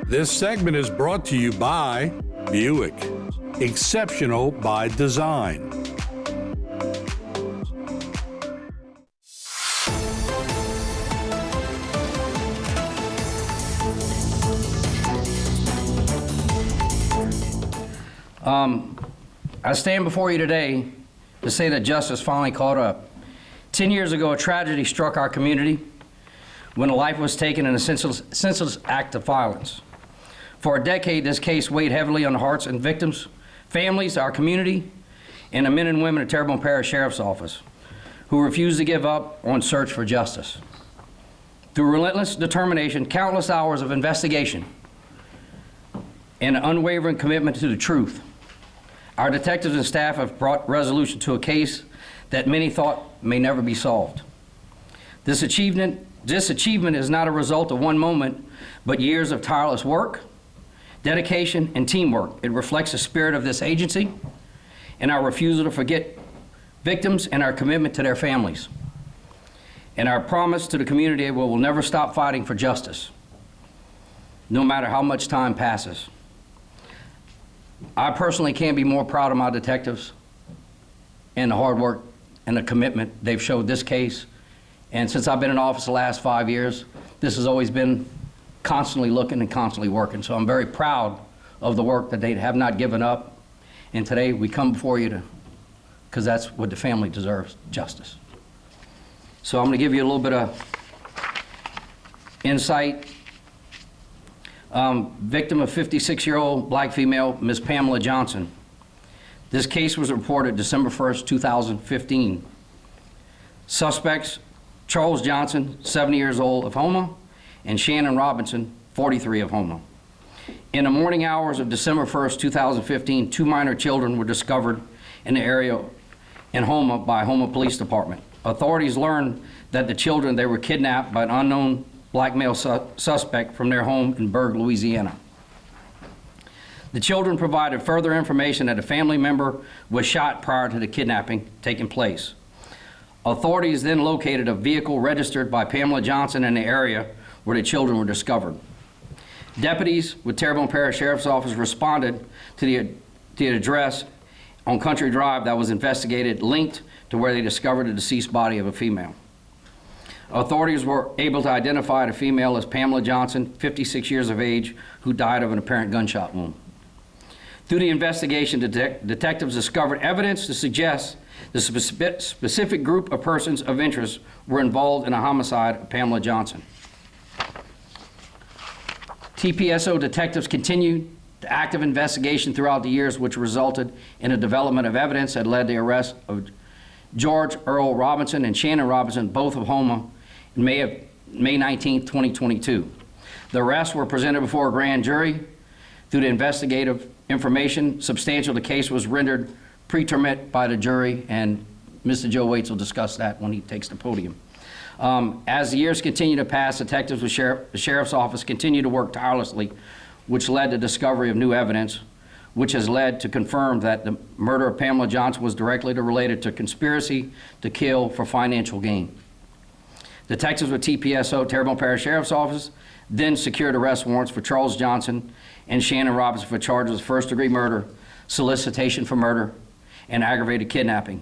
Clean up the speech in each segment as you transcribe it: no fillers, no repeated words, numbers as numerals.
This segment is brought to you by Buick. Exceptional by design. I stand before you today to say that justice finally caught up. 10 years ago, a tragedy struck our community when a life was taken in a senseless act of violence. For a decade, this case weighed heavily on the hearts and victims, families, our community, and the men and women at Terrebonne Parish Sheriff's Office who refused to give up on search for justice. Through relentless determination, countless hours of investigation, and an unwavering commitment to the truth, our detectives and staff have brought resolution to a case that many thought may never be solved. This achievement is not a result of one moment, but years of tireless work, dedication, and teamwork. It reflects the spirit of this agency and our refusal to forget victims and our commitment to their families, and our promise to the community that we will never stop fighting for justice, no matter how much time passes. I personally can't be more proud of my detectives and the hard work and the commitment they've showed this case. And since I've been in office the last 5 years, this has always been constantly looking and constantly working. So I'm very proud of the work that they have not given up. And today we come before you because that's what the family deserves, justice. So I'm going to give you a little bit of insight. Victim of 56-year-old black female, Ms. Pamela Johnson. This case was reported December 1st, 2015. Suspects, Charles Johnson, 70 years old, of Houma, and Shannon Robinson, 43, of Houma. In the morning hours of December 1st, 2015, 2 minor children were discovered in the area in Houma by Houma Police Department. Authorities learned that the children, they were kidnapped by an unknown black male suspect from their home in Berg, Louisiana. The children provided further information that a family member was shot prior to the kidnapping taking place. Authorities then located a vehicle registered by Pamela Johnson in the area where the children were discovered. Deputies with Terrebonne Parish Sheriff's Office responded to the address on Country Drive that was investigated, linked to where they discovered the deceased body of a female. Authorities were able to identify the female as Pamela Johnson, 56 years of age, who died of an apparent gunshot wound. Through the investigation, detectives discovered evidence to suggest the specific group of persons of interest were involved in a homicide of Pamela Johnson. TPSO detectives continued the active investigation throughout the years, which resulted in a development of evidence that led to the arrest of George Earl Robinson and Shannon Robinson, both of Houma, in May 19, 2022. The arrests were presented before a grand jury. Through the investigative information, substantial the case was rendered pretermit by the jury, and Mr. Joe Waits will discuss that when he takes the podium. As the years continue to pass, detectives with the Sheriff's Office continue to work tirelessly, which led to discovery of new evidence, which has led to confirm that the murder of Pamela Johnson was directly related to conspiracy to kill for financial gain. Detectives with TPSO, Terrebonne Parish Sheriff's Office, then secured arrest warrants for Charles Johnson and Shannon Robinson for charges of first-degree murder, solicitation for murder, and aggravated kidnapping.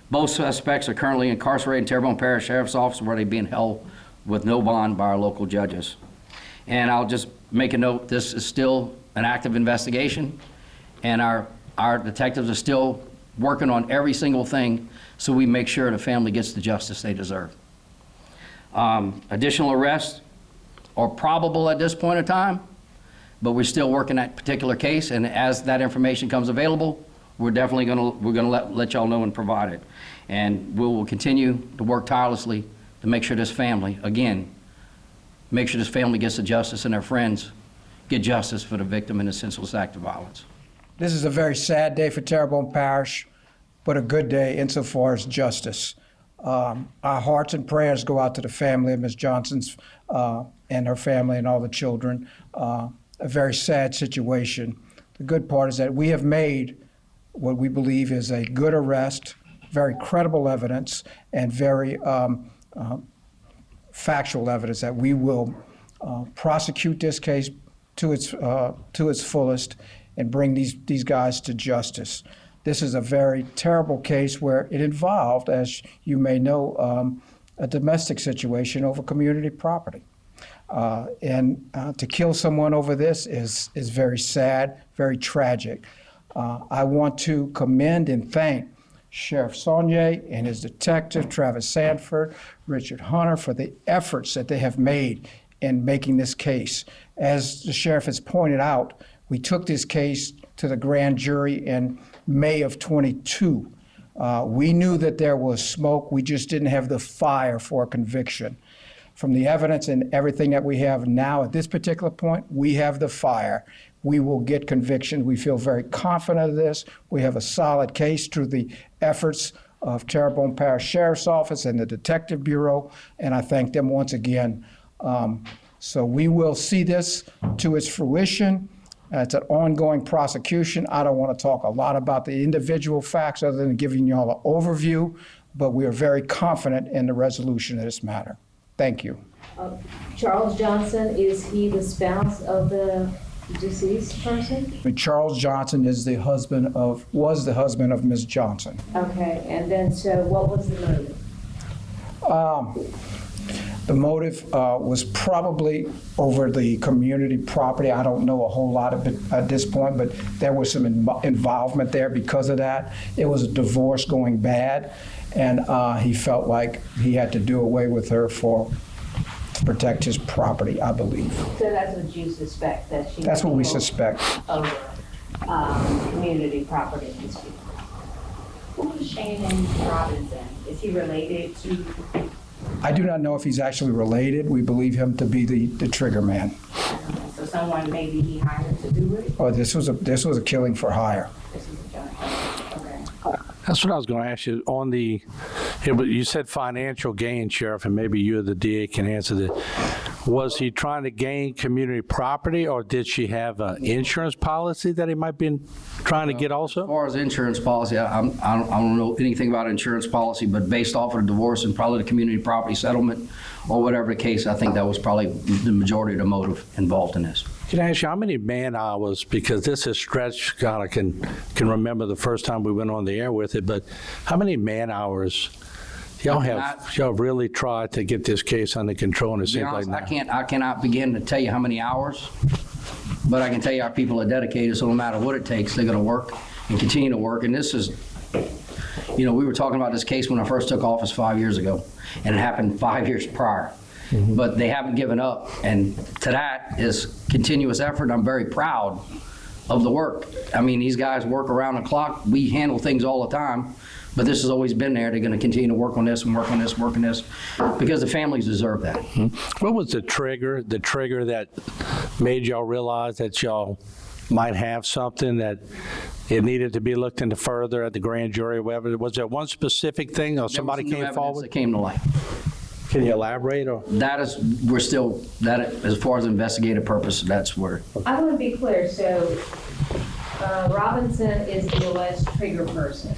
Both suspects are currently incarcerated in Terrebonne Parish Sheriff's Office, where they're being held with no bond by our local judges. And I'll just make a note, this is still an active investigation, and our detectives are still working on every single thing so we make sure the family gets the justice they deserve. Additional arrests are probable at this point in time, but we're still working that particular case, and as that information comes available, we're definitely gonna let y'all know and provide it. And we will continue to work tirelessly to make sure this family, again, make sure this family gets the justice and their friends get justice for the victim in a senseless act of violence. This is a very sad day for Terrebonne Parish, but a good day insofar as justice. Our hearts and prayers go out to the family of Ms. Johnson's and her family and all the children. A very sad situation. The good part is that we have made what we believe is a good arrest, very credible evidence, and very factual evidence that we will prosecute this case to its fullest and bring these guys to justice. This is a very terrible case where it involved, as you may know, a domestic situation over community property. And to kill someone over this is very sad, very tragic. I want to commend and thank Sheriff Saunier and his detective, Travis Sanford, Richard Hunter, for the efforts that they have made in making this case. As the sheriff has pointed out, we took this case to the grand jury in May of 22. We knew that there was smoke, we just didn't have the fire for a conviction. From the evidence and everything that we have now at this particular point, we have the fire. We will get conviction. We feel very confident of this. We have a solid case through the efforts of Terrebonne Parish Sheriff's Office and the Detective Bureau, and I thank them once again. So we will see this to its fruition. It's an ongoing prosecution. I don't want to talk a lot about the individual facts other than giving you all an overview, but we are very confident in the resolution of this matter. Thank you. Charles Johnson, is he the spouse of the deceased person? Charles Johnson was the husband of Ms. Johnson. Okay, and then so what was the motive? The motive was probably over the community property. I don't know a whole lot of it at this point, but there was some involvement there because of that. It was a divorce going bad, and he felt like he had to do away with her to protect his property, I believe. So that's what you suspect, that she... That's what we suspect. Over community property dispute. Who is Shannon Robinson? Is he related to... I do not know if he's actually related. We believe him to be the trigger man. So someone maybe he hired to do it? Oh, this was a killing for hire. This is a joint. Okay. That's what I was going to ask you. You said financial gain, Sheriff, and maybe you or the DA can answer this. Was he trying to gain community property, or did she have an insurance policy that he might be trying to get also? As far as insurance policy, I don't know anything about insurance policy, but based off of the divorce and probably the community property settlement or whatever the case, I think that was probably the majority of the motive involved in this. Can I ask you how many man hours, because this is stretched, God, I can remember the first time we went on the air with it, but how many man hours y'all really tried to get this case under control, and it seems like now? I cannot begin to tell you how many hours, but I can tell you our people are dedicated, so no matter what it takes, they're going to work and continue to work. And this is, we were talking about this case when I first took office 5 years ago, and it happened 5 years prior. Mm-hmm. But they haven't given up, and to that is continuous effort. I'm very proud of the work. I mean, these guys work around the clock. We handle things all the time, but this has always been there. They're going to continue to work on this and work on this, work on this, because the families deserve that. Mm-hmm. What was the trigger that made y'all realize that y'all might have something that it needed to be looked into further at the grand jury or whatever? Was there one specific thing, or somebody came forward? That came to light. Can you elaborate? Or As far as investigative purpose, that's where. I want to be clear. So Robinson is the alleged trigger person.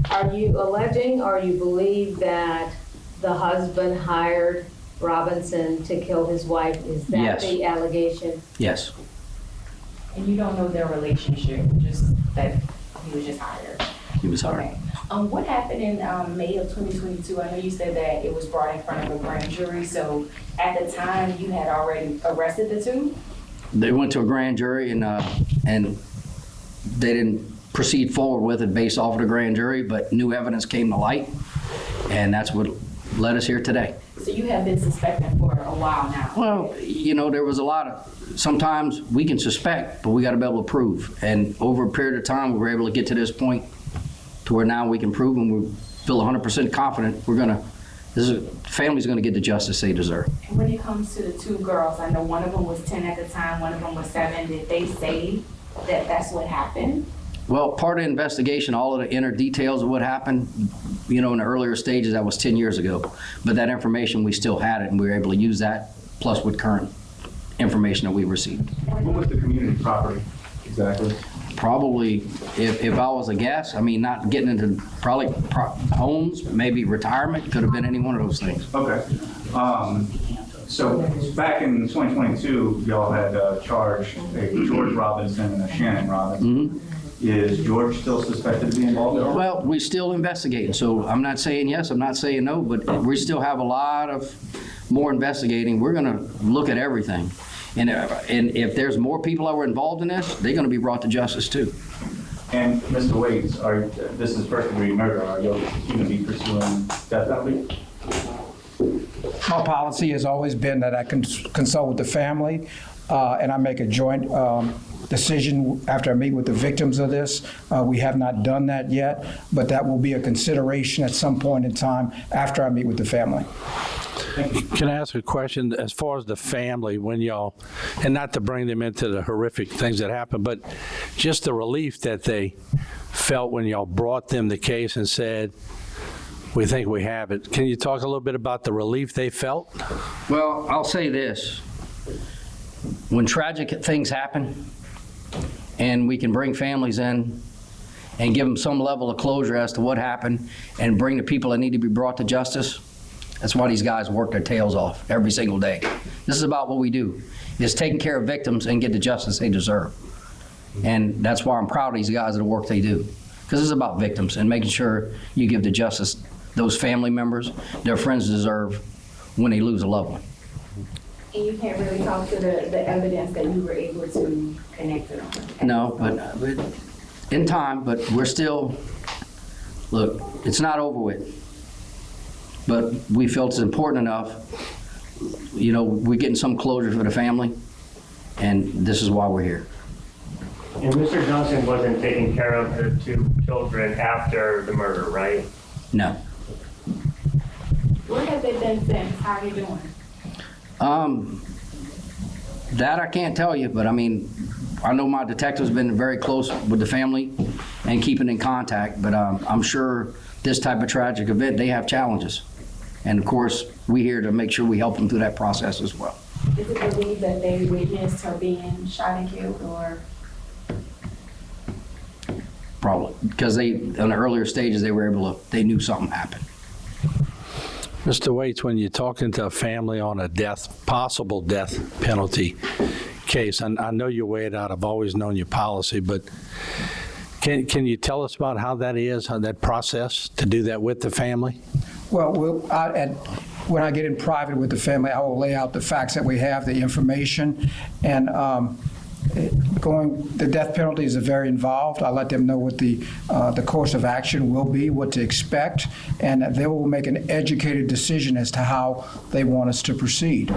Are you alleging, or you believe that the husband hired Robinson to kill his wife? Is that Yes. the allegation? Yes. And you don't know their relationship, just that he was just hired? He was hired. Okay. What happened in May of 2022? I know you said that it was brought in front of a grand jury, so at the time you had already arrested the two? They went to a grand jury and they didn't proceed forward with it based off of the grand jury, but new evidence came to light, and that's what led us here today. So you have been suspecting for a while now? Well, there was a lot of, sometimes we can suspect, but we got to be able to prove. And over a period of time, we were able to get to this point to where now we can prove, and we feel 100% confident the family's going to get the justice they deserve. And when it comes to the two girls, I know one of them was 10 at the time, one of them was 7. Did they say that that's what happened? Well, part of the investigation, all of the inner details of what happened, in the earlier stages, that was 10 years ago. But that information, we still had it, and we were able to use that, plus with current information that we received. What was the community property exactly? Probably, if I was a guess, not getting into probably homes, maybe retirement, could have been any one of those things. Okay. So back in 2022, y'all had charged a George Robinson and a Shannon Robinson. Is George still suspected to be involved at all? Well, we're still investigating, so I'm not saying yes, I'm not saying no, but we still have a lot of more investigating. We're gonna look at everything. And if there's more people that were involved in this, they're gonna be brought to justice too. And Mr. Waits, this is first degree murder. Are you going to be pursuing death penalty? My policy has always been that I consult with the family, and I make a joint decision after I meet with the victims of this. We have not done that yet, but that will be a consideration at some point in time after I meet with the family. Can I ask a question as far as the family, when y'all, and not to bring them into the horrific things that happened, but just the relief that they felt when y'all brought them the case and said, we think we have it. Can you talk a little bit about the relief they felt? Well, I'll say this. When tragic things happen and we can bring families in and give them some level of closure as to what happened and bring the people that need to be brought to justice, that's why these guys work their tails off every single day. This is about what we do, is taking care of victims and get the justice they deserve. And that's why I'm proud of these guys and the work they do. Because it's about victims and making sure you give the justice those family members, their friends deserve when they lose a loved one. And you can't really talk to the evidence that you were able to connect it on. No, but in time, but we're still, look, it's not over with. But we felt it's important enough, you know, we're getting some closure for the family, and this is why we're here. And Mr. Johnson wasn't taking care of the two children after the murder, right? No. What have they been since? How are you doing? That I can't tell you, but I mean, I know my detective's been very close with the family and keeping in contact, but I'm sure this type of tragic event, they have challenges. And of course, we're here to make sure we help them through that process as well. Is it believed that they witnessed her being shot and killed, or? Probably, because they, in the earlier stages, they were able to, they knew something happened. Mr. Waits, when you're talking to a family on a possible death penalty case, and I know you weigh it out, I've always known your policy, but can you tell us about how that is, how that process to do that with the family? Well, when I get in private with the family, I will lay out the facts that we have, the information, and the death penalty is very involved. I let them know what the course of action will be, what to expect, and they will make an educated decision as to how they want us to proceed.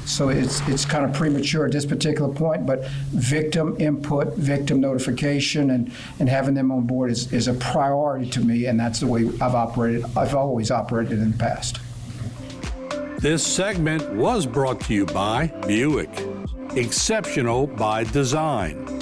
So it's kind of premature at this particular point, but victim input, victim notification, and having them on board is a priority to me, and that's the way I've operated. I've always operated in the past. This segment was brought to you by Buick. Exceptional by design.